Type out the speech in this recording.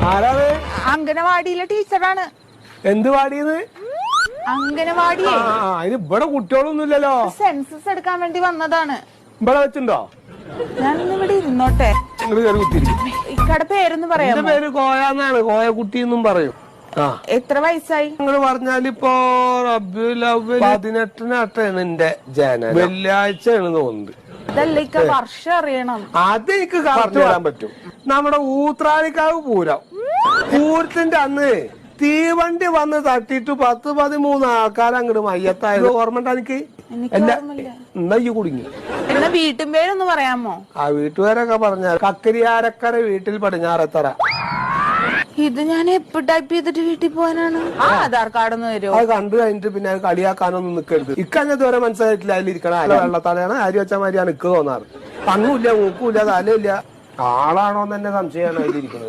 ആരാണ്? അംഗനവാടിയിലെ ടീച്ചറാണ്. എന്ത് വാടിയത്? അംഗനവാടി. അതിന് ഇവിടെ കുട്ടികളൊന്നുമില്ലല്ലോ. സെൻസസ് എടുക്കാൻ വേണ്ടി വന്നതാണ്. ഇവിടെ വെച്ചിണ്ടോ? ഞാൻ ഇവിടെ ഇരുന്നോട്ടെ. ഇക്കടെ പേരൊന്ന് പറയാം. എന്റെ പേര് കോയാന്നാണ്. കോയക്കുട്ടി എന്നും പറയും. എത്ര വയസ്സായി? നിങ്ങൾ പറഞ്ഞാലിപ്പോ റബീഉൽ അവ്വൽ 18-നാണ് എന്റെ ജനനം. വെള്ളിയാഴ്ചയാണ് തോന്നുന്നത്. ഇതല്ല ഇക്ക വർഷം അറിയണം. അത് എനിക്ക് കറക്റ്റ് പറയാൻ പറ്റും. നമ്മുടെ ഊത്രാലിക്കാവ് പൂരം. പൂരത്തിന്റെ അന്ന് തീവണ്ടി വന്ന് തട്ടിട്ട് 10-13 ആൾക്കാർ അങ്ങോട്ട് മയ്യത്തായത് ഓർമ്മ ഉണ്ടോ എനിക്ക്? എന്നാ ഈ കുടുങ്ങി. എന്നാ വീട്ടും പേരൊന്ന് പറയാമോ? ആ വീട്ടുപേരൊക്കെ പറഞ്ഞ കക്കരിയാരക്കര വീട്ടിൽ പടിഞ്ഞാറത്തറ. ഇത് ഞാൻ എപ്പോ ടൈപ്പ് ചെയ്തിട്ട് വീട്ടിൽ പോകാനാണ്. ആധാർ കാർഡ് ഒന്ന് തരുമോ? അത് കണ്ടു കഴിഞ്ഞിട്ട് പിന്നെ അത് കളിയാക്കാനൊന്നും നിൽക്കരുത്. ഇക്കഞ്ഞത് വരെ മനസ്സിലായിട്ടില്ല. അതിലിരിക്കണ വെള്ളത്തലയാണ്. അരി വെച്ച മാതിരിയാണ് ഇക്ക് തോന്നാറ്. കണ്ണുമില്ല, മൂക്കുമില്ല, തലയില്ല. ആളാണോന്ന് തന്നെ സംശയമാണ് അതിലിരിക്കുന്നത്.